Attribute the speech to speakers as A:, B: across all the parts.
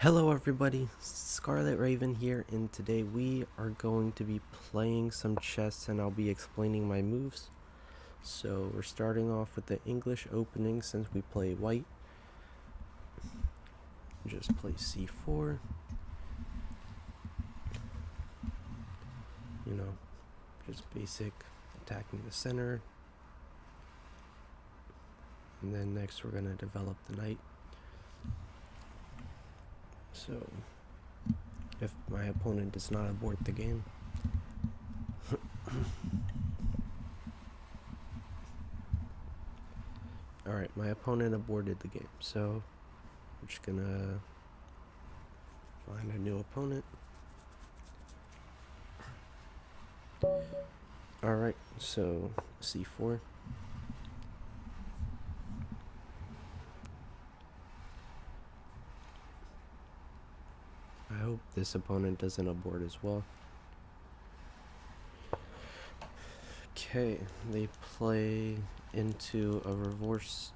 A: Hello everybody, Scarlet Raven here, and today we are going to be playing some chess and I'll be explaining my moves. So we're starting off with the English opening since we play white. Just play c4. Just basic attacking the center. And then next we're going to develop the knight. So if my opponent does not abort the game, alright, my opponent aborted the game, so we're just gonna find a new opponent. Alright, so c4. I hope this opponent doesn't abort as well. Okay, they play into a reverse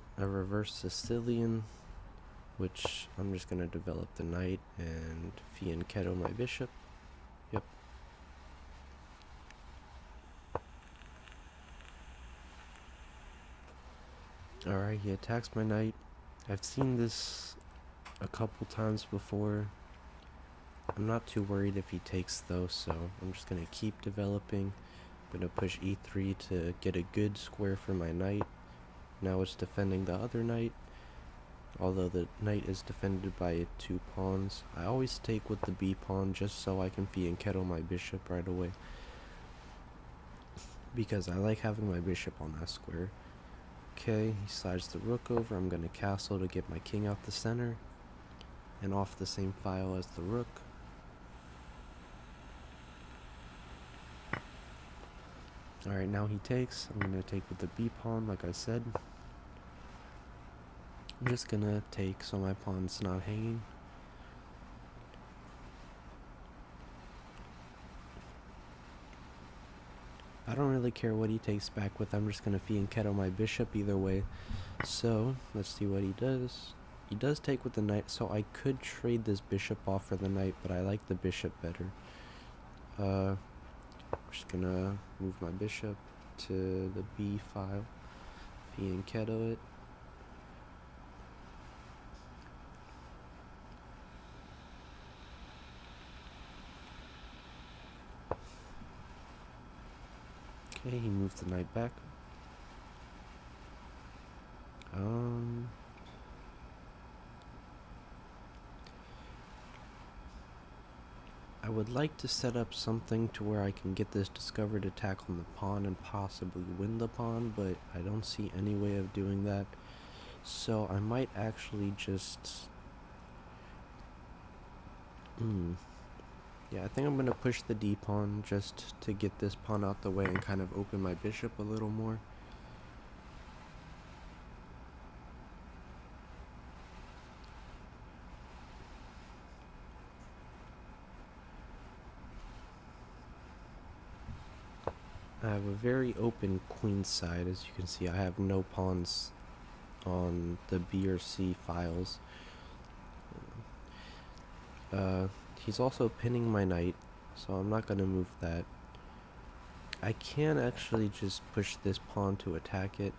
A: Sicilian, which I'm just gonna develop the knight and fianchetto my bishop. Yep. Alright, he attacks my knight. I've seen this a couple times before. I'm not too worried if he takes though, so I'm just gonna keep developing. I'm gonna push e3 to get a good square for my knight. Now it's defending the other knight. Although the knight is defended by 2 pawns, I always take with the b pawn just so I can fianchetto my bishop right away, because I like having my bishop on that square. Okay, he slides the rook over. I'm gonna castle to get my king out the center and off the same file as the rook. Alright, now he takes. I'm gonna take with the b pawn like I said. I'm just gonna take so my pawn's not hanging. I don't really care what he takes back with. I'm just gonna fianchetto my bishop either way. So let's see what he does. He does take with the knight, so I could trade this bishop off for the knight, but I like the bishop better. I'm just gonna move my bishop to the b file, fianchetto it. Okay, he moved the knight back. I would like to set up something to where I can get this discovered attack on the pawn and possibly win the pawn, but I don't see any way of doing that. So I might actually just... Yeah, I think I'm going to push the d pawn just to get this pawn out the way and kind of open my bishop a little more. I have a very open queen side. As you can see, I have no pawns on the b or c files. He's also pinning my knight, so I'm not going to move that. I can actually just push this pawn to attack it.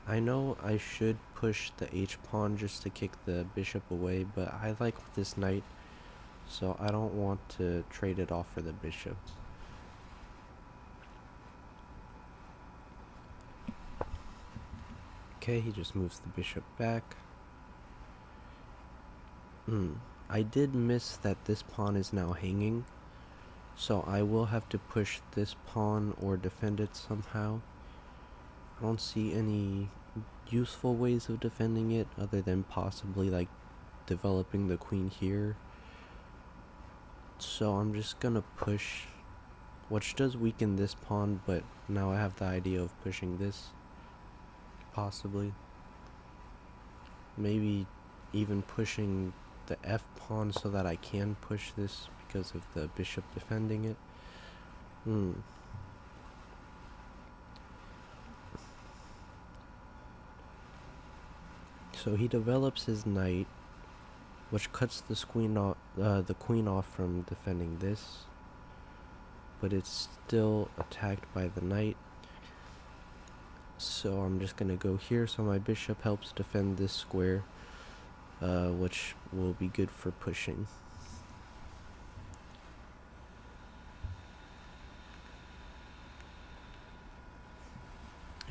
A: I know I should push the h pawn just to kick the bishop away, but I like this knight, so I don't want to trade it off for the bishop. Okay, he just moves the bishop back. I did miss that this pawn is now hanging, so I will have to push this pawn or defend it somehow. I don't see any useful ways of defending it other than possibly like developing the queen here. So I'm just gonna push, which does weaken this pawn, but now I have the idea of pushing this, possibly. Maybe even pushing the f pawn so that I can push this because of the bishop defending it. So he develops his knight. which cuts the queen off from defending this, but it's still attacked by the knight. So I'm just gonna go here so my bishop helps defend this square, which will be good for pushing.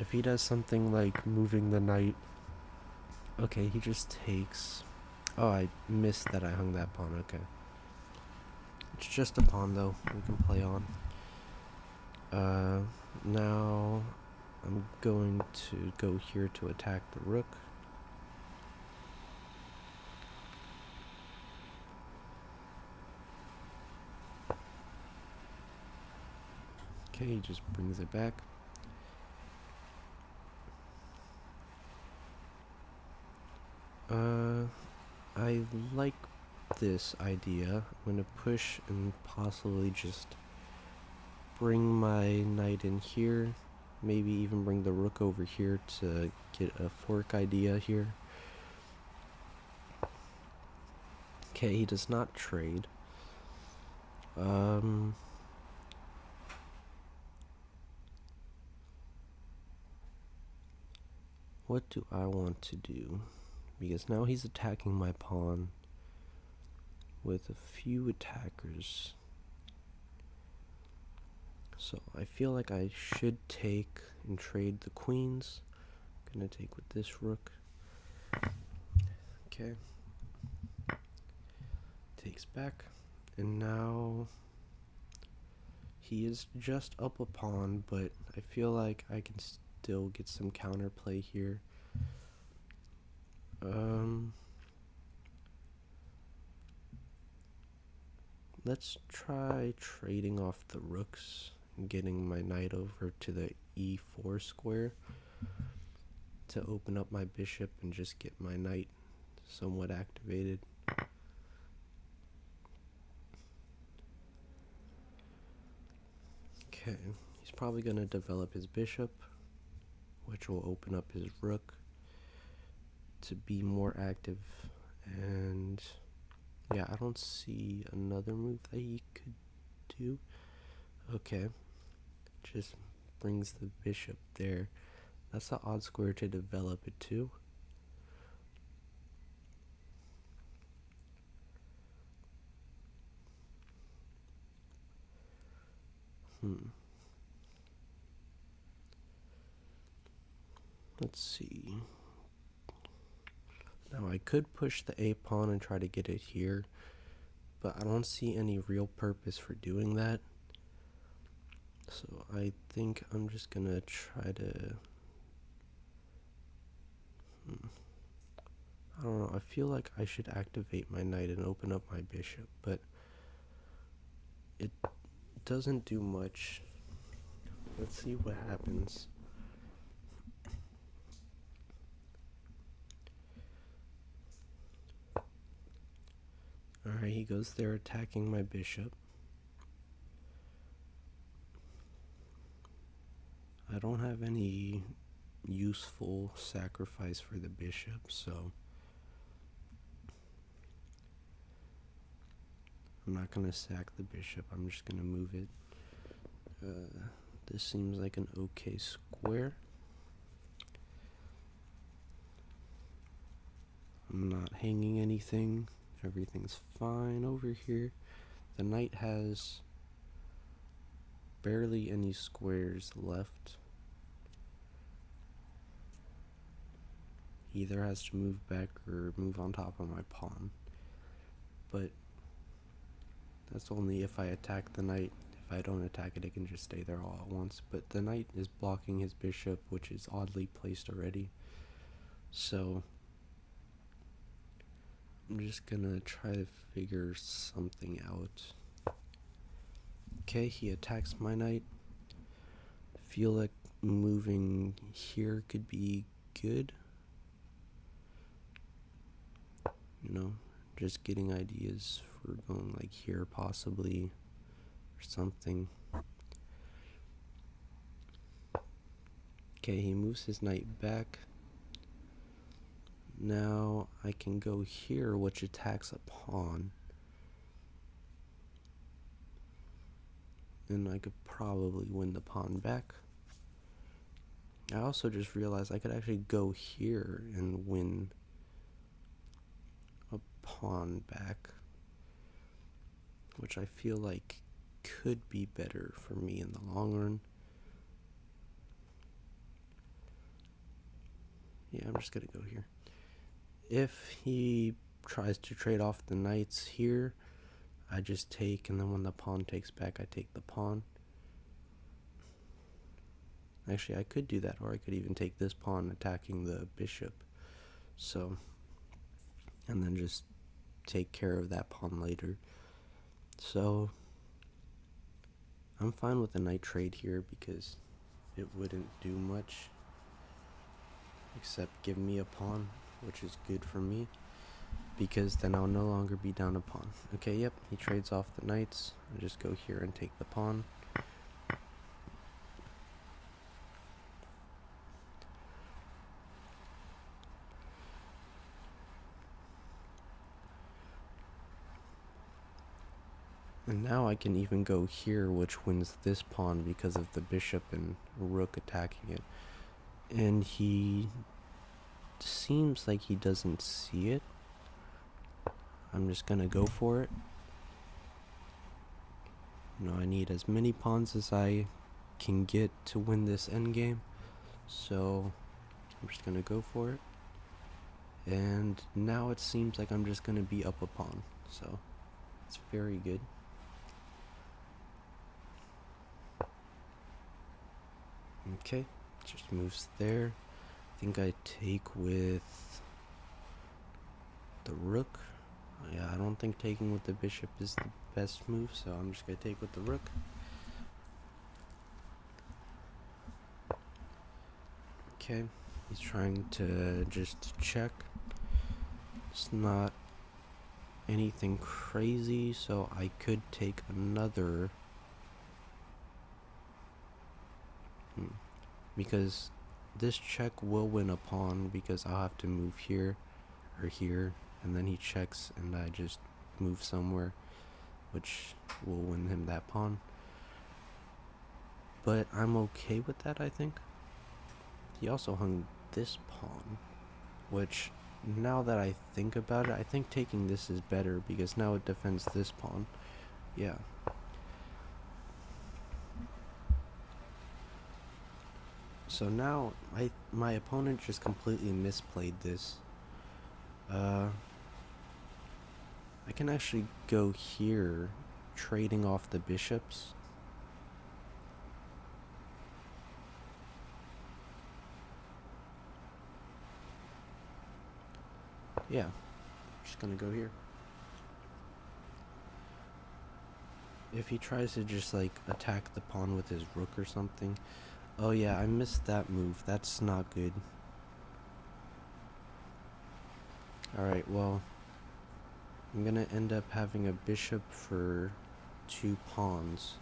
A: If he does something like moving the knight, okay, he just takes. Oh, I missed that I hung that pawn, okay. It's just a pawn though, we can play on. Now I'm going to go here to attack the rook. Okay, he just brings it back. I like this idea. I'm gonna push and possibly just bring my knight in here. Maybe even bring the rook over here to get a fork idea here. Okay, he does not trade. What do I want to do? Because now he's attacking my pawn with a few attackers. So I feel like I should take and trade the queens. I'm gonna take with this rook. Okay. Takes back. And now he is just up a pawn, but I feel like I can still get some counterplay here. Let's try trading off the rooks and getting my knight over to the e4 square to open up my bishop and just get my knight somewhat activated. Okay, he's probably going to develop his bishop, which will open up his rook to be more active. And yeah, I don't see another move that he could do. Okay, just brings the bishop there. That's an odd square to develop it to. Let's see. Now I could push the a pawn and try to get it here, but I don't see any real purpose for doing that. So I think I'm just gonna try to I don't know, I feel like I should activate my knight and open up my bishop, but it doesn't do much. Let's see what happens. Alright, he goes there attacking my bishop. I don't have any useful sacrifice for the bishop, so I'm not going to sack the bishop. I'm just going to move it. This seems like an okay square. I'm not hanging anything. Everything's fine over here. The knight has barely any squares left. He either has to move back or move on top of my pawn. But that's only if I attack the knight. If I don't attack it, it can just stay there all at once. But the knight is blocking his bishop, which is oddly placed already. So I'm just gonna try to figure something out. Okay, he attacks my knight. I feel like moving here could be good. You know, just getting ideas for going like here possibly or something. Okay, he moves his knight back. Now I can go here, which attacks a pawn. And I could probably win the pawn back. I also just realized I could actually go here and win a pawn back, which I feel like could be better for me in the long run. Yeah, I'm just gonna go here. If he tries to trade off the knights here, I just take, and then when the pawn takes back, I take the pawn. Actually, I could do that, or I could even take this pawn attacking the bishop. So, and then just take care of that pawn later. So, I'm fine with the knight trade here because it wouldn't do much except give me a pawn, which is good for me because then I'll no longer be down a pawn. Okay, yep, he trades off the knights. I just go here and take the pawn. And now I can even go here, which wins this pawn because of the bishop and rook attacking it. And he seems like he doesn't see it. I'm just gonna go for it. You know, I need as many pawns as I can get to win this endgame. So I'm just gonna go for it. And now it seems like I'm just gonna be up a pawn. So it's very good. Okay, just moves there. I think I take with the rook. Yeah, I don't think taking with the bishop is the best move, so I'm just gonna take with the rook. Okay, he's trying to just check. It's not anything crazy, so I could take another. Because this check will win a pawn because I'll have to move here or here, and then he checks and I just move somewhere, which will win him that pawn. But I'm okay with that, I think. He also hung this pawn, which, now that I think about it, I think taking this is better because now it defends this pawn. Yeah. So now my opponent just completely misplayed this. I can actually go here, trading off the bishops. Yeah, just gonna go here. If he tries to just like attack the pawn with his rook or something. Oh yeah, I missed that move. That's not good. Alright, well, I'm gonna end up having a bishop for 2 pawns.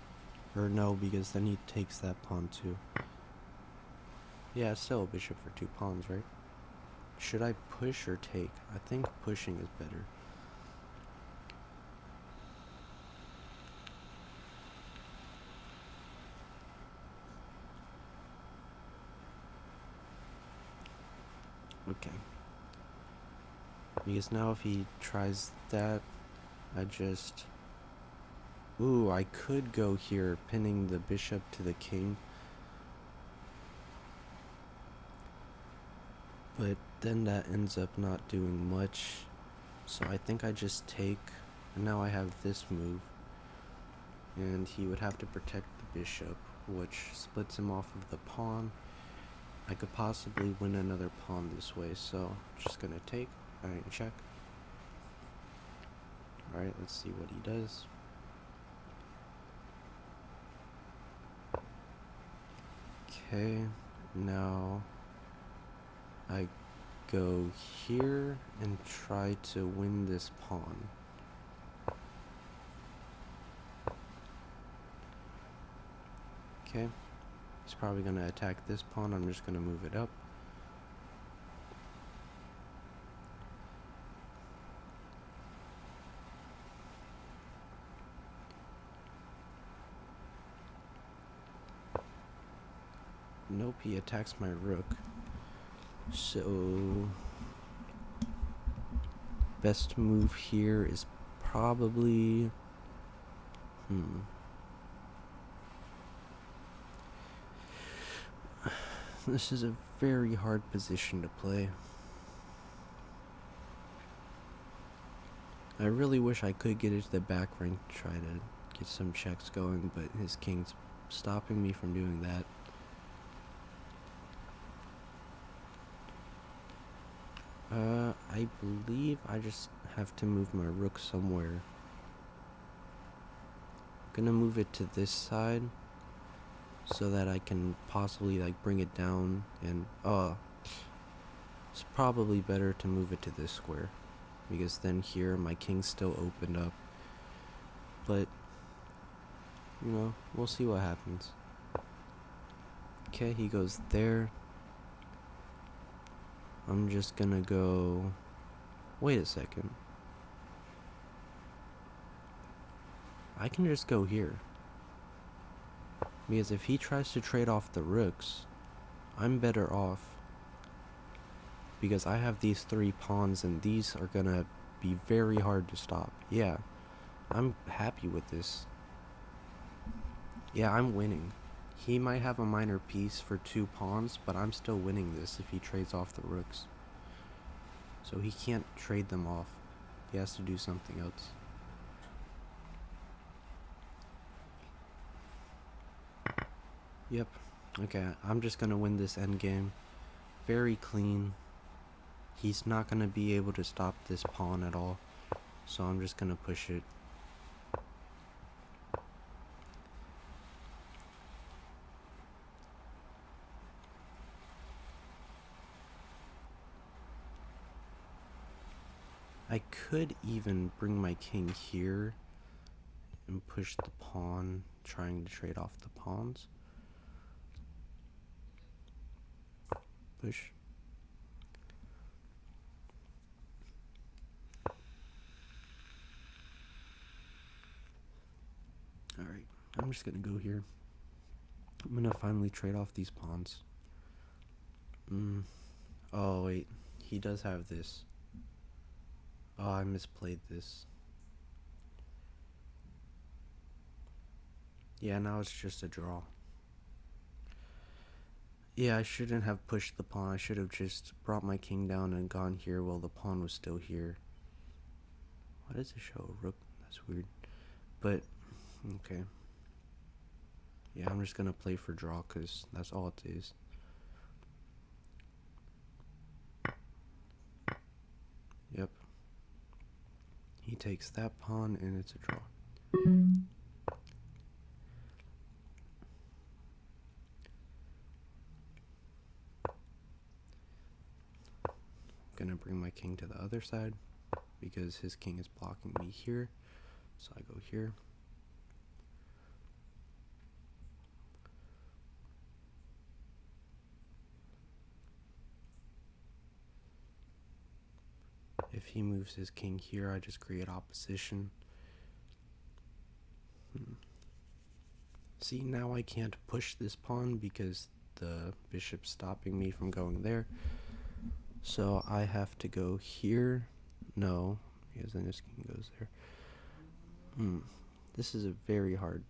A: Or no, because then he takes that pawn too. Yeah, it's still a bishop for 2 pawns, right? Should I push or take? I think pushing is better. Okay. Because now if he tries that, I just... Ooh, I could go here, pinning the bishop to the king. But then that ends up not doing much. So I think I just take, and now I have this move. And he would have to protect the bishop, which splits him off of the pawn. I could possibly win another pawn this way, so I'm just gonna take. Alright, check. Alright, let's see what he does. Okay, now I go here and try to win this pawn. Okay, he's probably gonna attack this pawn. I'm just gonna move it up. Nope, he attacks my rook. So best move here is probably this is a very hard position to play. I really wish I could get into the back rank to try to get some checks going, but his king's stopping me from doing that. I believe I just have to move my rook somewhere. I'm gonna move it to this side so that I can possibly like bring it down, and it's probably better to move it to this square because then here my king's still opened up, but you know, we'll see what happens. Okay, he goes there. I'm just gonna go, wait a second, I can just go here because if he tries to trade off the rooks, I'm better off because I have these 3 pawns and these are gonna be very hard to stop. Yeah, I'm happy with this. Yeah, I'm winning. He might have a minor piece for 2 pawns, but I'm still winning this if he trades off the rooks. So he can't trade them off. He has to do something else. Yep. Okay, I'm just gonna win this endgame. Very clean. He's not gonna be able to stop this pawn at all. So I'm just gonna push it. I could even bring my king here and push the pawn, trying to trade off the pawns. Push. Alright, I'm just gonna go here. I'm gonna finally trade off these pawns. Oh wait, he does have this. Oh, I misplayed this. Yeah, now it's just a draw. Yeah, I shouldn't have pushed the pawn. I should have just brought my king down and gone here while the pawn was still here. Why does it show a rook? That's weird. But, okay. Yeah, I'm just gonna play for draw because that's all it is. Yep. He takes that pawn and it's a draw. Gonna bring my king to the other side because his king is blocking me here, so I go here. If he moves his king here, I just create opposition. See, now I can't push this pawn because the bishop's stopping me from going there, so I have to go here. No, because then his king goes there. This is a very hard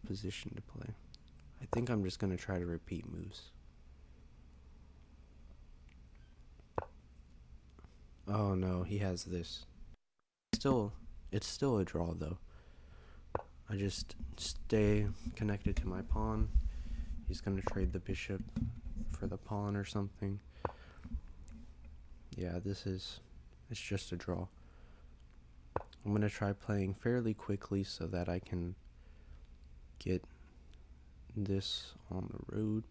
A: position to play. I think I'm just going to try to repeat moves. Oh no, he has this. It's still a draw though. I just stay connected to my pawn. He's going to trade the bishop for the pawn or something. Yeah, it's just a draw. I'm going to try playing fairly quickly so that I can get this on the road.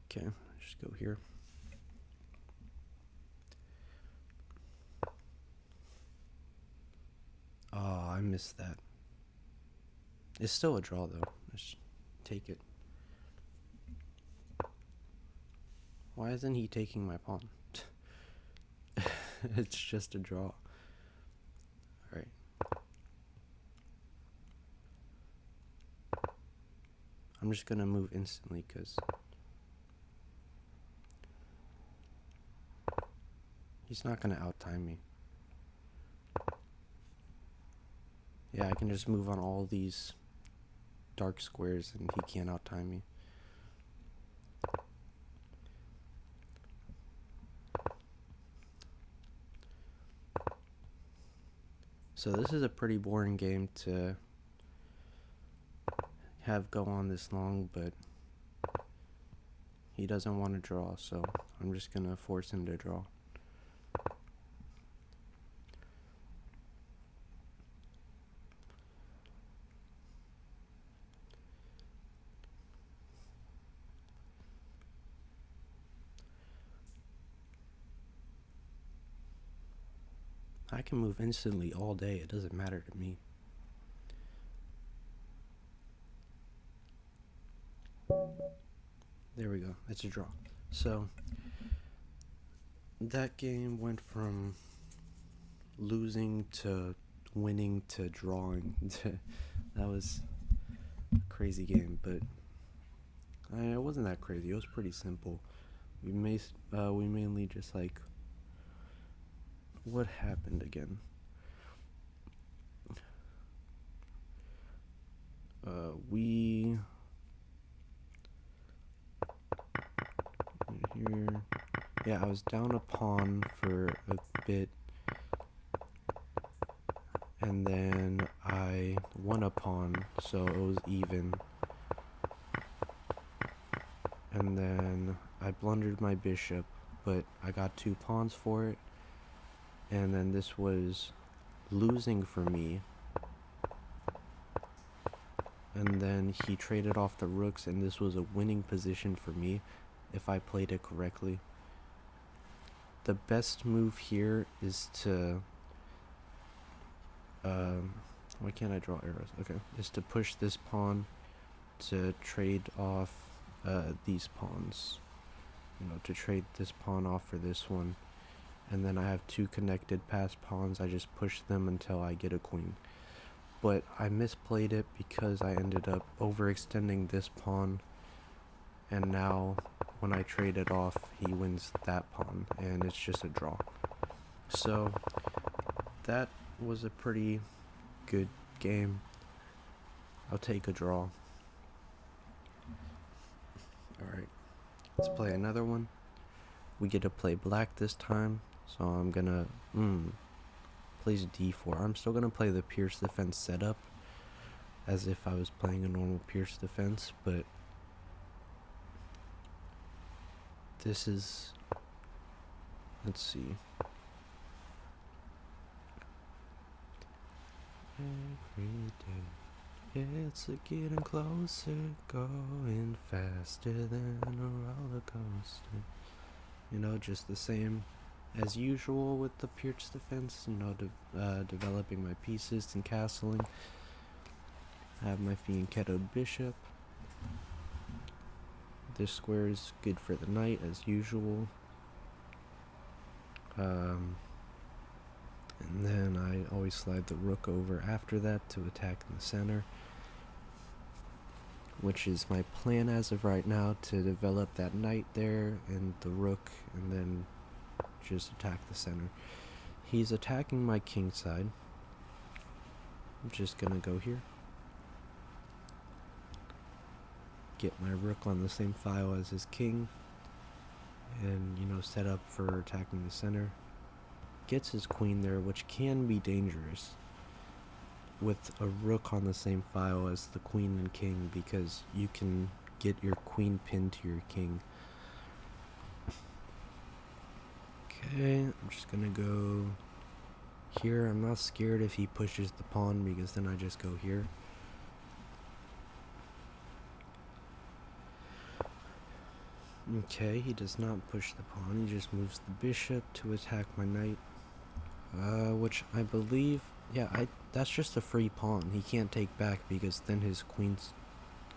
A: Okay, just go here. Oh, I missed that. It's still a draw though. Just take it. Why isn't he taking my pawn? It's just a draw. Alright. I'm just gonna move instantly because he's not gonna outtime me. Yeah, I can just move on all these dark squares and he can't outtime me. So this is a pretty boring game to have go on this long, but he doesn't want to draw, so I'm just gonna force him to draw. I can move instantly all day, it doesn't matter to me. There we go, it's a draw. So that game went from losing to winning to drawing. That was a crazy game, but it wasn't that crazy. It was pretty simple. We mainly just like, what happened again? We here. Yeah, I was down a pawn for a bit, and then I won a pawn, so it was even. And then I blundered my bishop, but I got 2 pawns for it. And then this was losing for me. And then he traded off the rooks, and this was a winning position for me if I played it correctly. The best move here is to why can't I draw arrows? Okay, is to push this pawn to trade off these pawns. You know, to trade this pawn off for this one. And then I have 2 connected passed pawns. I just push them until I get a queen. But I misplayed it because I ended up overextending this pawn. And now when I trade it off, he wins that pawn. And it's just a draw. So that was a pretty good game. I'll take a draw. Alright, let's play another one. We get to play black this time, so I'm gonna plays d4. I'm still gonna play the Pierce defense setup as if I was playing a normal Pierce defense, but this is, let's see. Every day it's a getting closer, going faster than a roller coaster. You know, just the same as usual with the Pierce defense, you know, developing my pieces and castling. I have my fianchettoed bishop. This square is good for the knight as usual. And then I always slide the rook over after that to attack in the center, which is my plan as of right now, to develop that knight there and the rook and then just attack the center. He's attacking my king side. I'm just gonna go here. Get my rook on the same file as his king. And, you know, set up for attacking the center. Gets his queen there, which can be dangerous with a rook on the same file as the queen and king, because you can get your queen pinned to your king. Okay, I'm just gonna go here. I'm not scared if he pushes the pawn, because then I just go here. Okay, he does not push the pawn, he just moves the bishop to attack my knight. Which I believe, yeah, that's just a free pawn. He can't take back because then his queen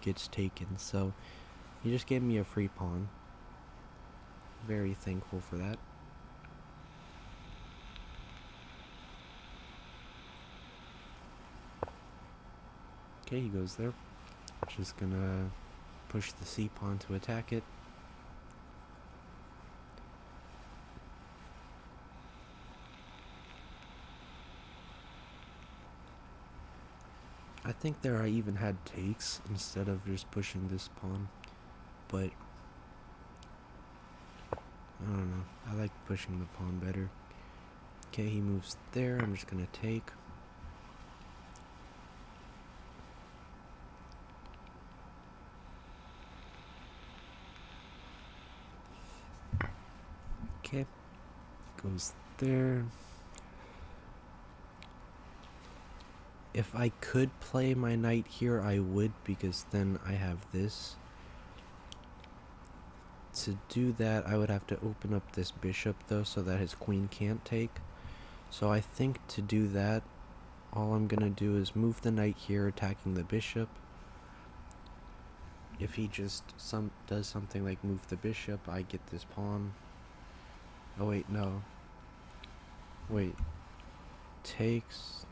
A: gets taken. So he just gave me a free pawn. Very thankful for that. Okay, he goes there. Just gonna push the c pawn to attack it. I think there I even had takes instead of just pushing this pawn, but I don't know. I like pushing the pawn better. Okay, he moves there. I'm just gonna take. Okay, goes there. If I could play my knight here, I would, because then I have this. To do that, I would have to open up this bishop, though, so that his queen can't take. So I think to do that, all I'm gonna do is move the knight here, attacking the bishop. If he just does something like move the bishop, I get this pawn. Oh wait, no. Wait. Takes.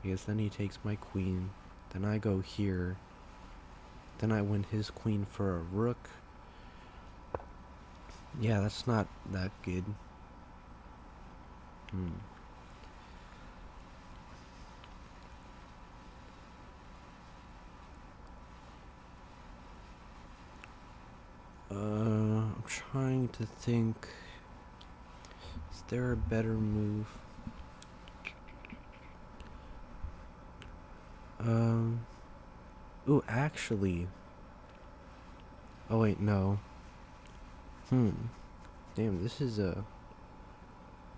A: Because then he takes my queen. Then I go here. Then I win his queen for a rook. Yeah, that's not that good. I'm trying to think. Is there a better move? Ooh, actually. Oh wait, no. Damn, this is a...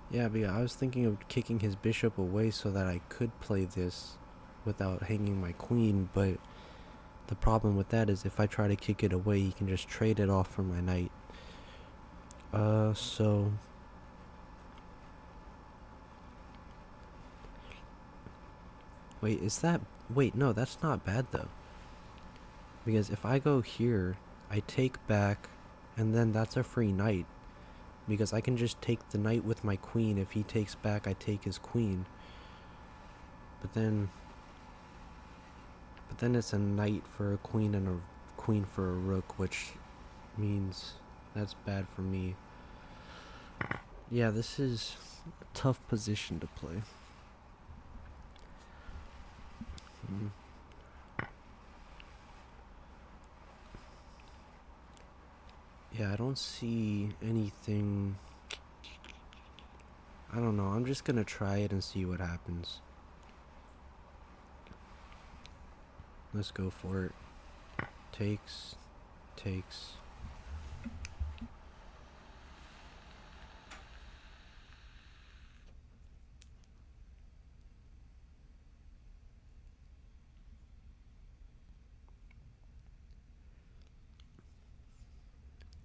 A: Yeah, but yeah, I was thinking of kicking his bishop away so that I could play this without hanging my queen, but the problem with that is if I try to kick it away, he can just trade it off for my knight. So... Wait, is that... Wait, no, that's not bad, though. Because if I go here, I take back, and then that's a free knight. Because I can just take the knight with my queen. If he takes back, I take his queen. But then it's a knight for a queen and a queen for a rook, which means that's bad for me. Yeah, this is a tough position to play. Yeah, I don't see anything. I don't know. I'm just gonna try it and see what happens. Let's go for it. Takes.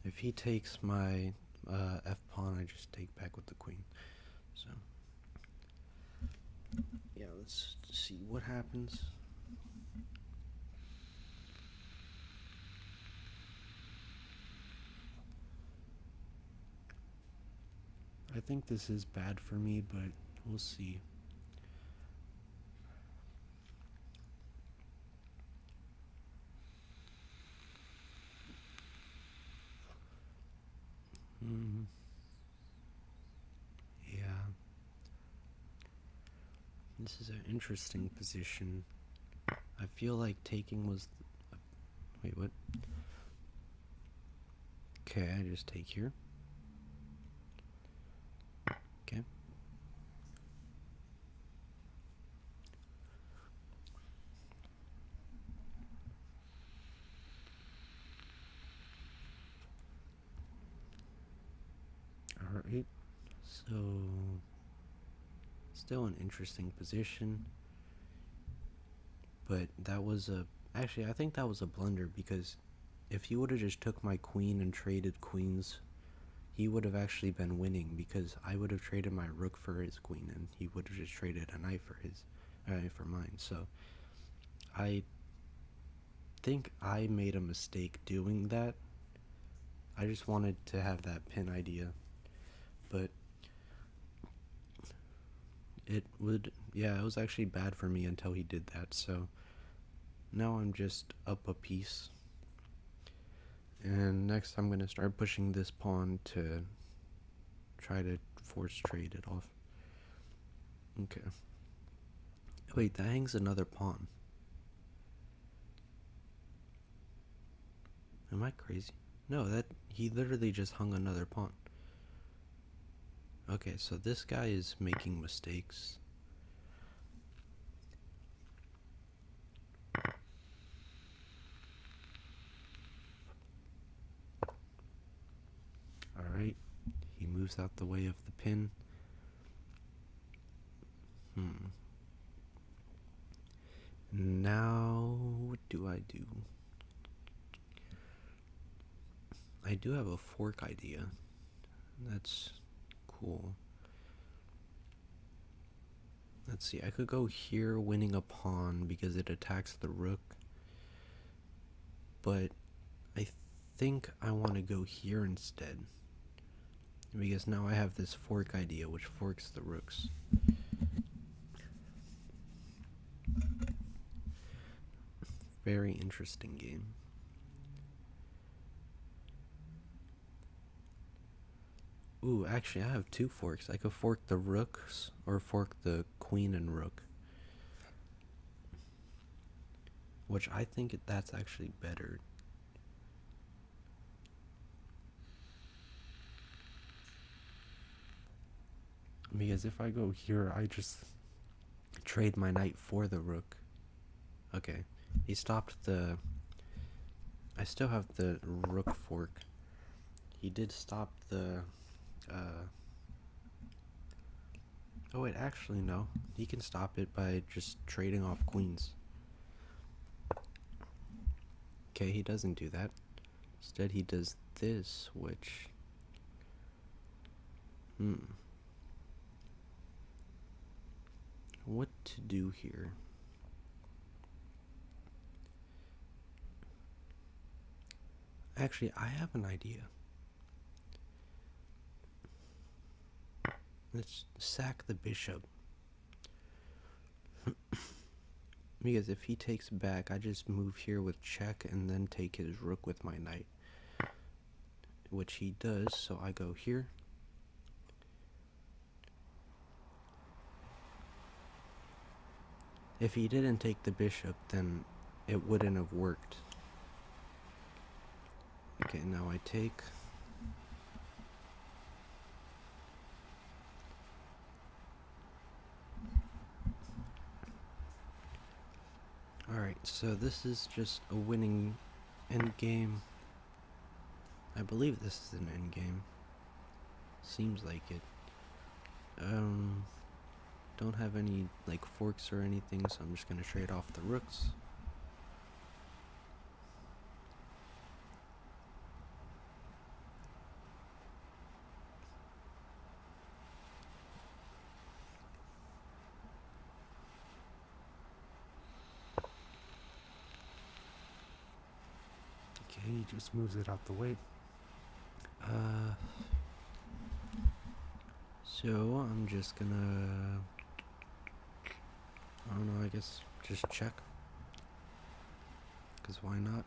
A: If he takes my f pawn, I just take back with the queen. So yeah, let's see what happens. I think this is bad for me, but we'll see. Yeah. This is an interesting position. I feel like taking was... Wait, what? Okay, I just take here. Okay. Alright. So... Still an interesting position. But that was a... Actually, I think that was a blunder, because if he would have just took my queen and traded queens, he would have actually been winning, because I would have traded my rook for his queen, and he would have just traded a knight for mine. So I think I made a mistake doing that. I just wanted to have that pin idea, but it was actually bad for me until he did that. So Now I'm just up a piece. And next I'm going to start pushing this pawn to try to force trade it off. Okay. Wait, that hangs another pawn. Am I crazy? No, that he literally just hung another pawn. Okay, so this guy is making mistakes. Alright, he moves out the way of the pin. Now, what do? I do have a fork idea. That's cool. Let's see, I could go here winning a pawn because it attacks the rook. But I think I want to go here instead. Because now I have this fork idea which forks the rooks. Very interesting game. Ooh, actually I have two forks. I could fork the rooks or fork the queen and rook. Which I think that's actually better. Because if I go here, I just trade my knight for the rook. Okay, he stopped the... I still have the rook fork. He did stop the... Oh wait, actually no. He can stop it by just trading off queens. Okay, he doesn't do that. Instead he does this, which... What to do here? Actually, I have an idea. Let's sack the bishop. Because if he takes back, I just move here with check and then take his rook with my knight. Which he does, so I go here. If he didn't take the bishop, then it wouldn't have worked. Okay, now I take... Alright, so this is just a winning endgame. I believe this is an endgame. Seems like it. Don't have any like forks or anything, so I'm just gonna trade off the rooks. Okay, he just moves it out the way. So I'm just gonna, I don't know, I guess just check. Because why not?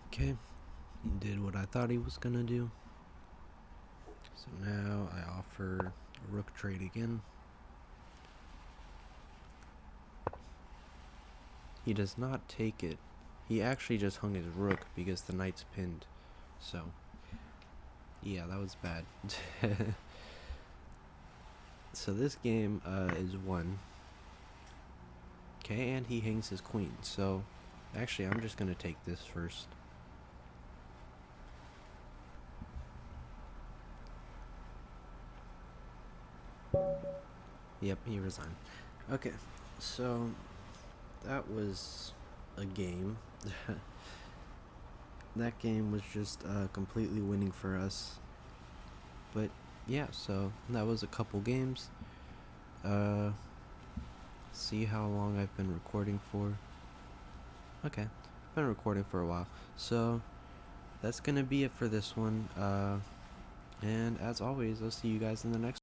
A: Okay, he did what I thought he was gonna do. So now I offer a rook trade again. He does not take it. He actually just hung his rook because the knight's pinned. So, yeah, that was bad. So this game is won. Okay, and he hangs his queen. So, actually, I'm just going to take this first. Yep, he resigned. Okay, so that was a game. That game was just completely winning for us. But yeah, so that was a couple games. See how long I've been recording for. Okay, been recording for a while, so that's gonna be it for this one. And as always, I'll see you guys in the next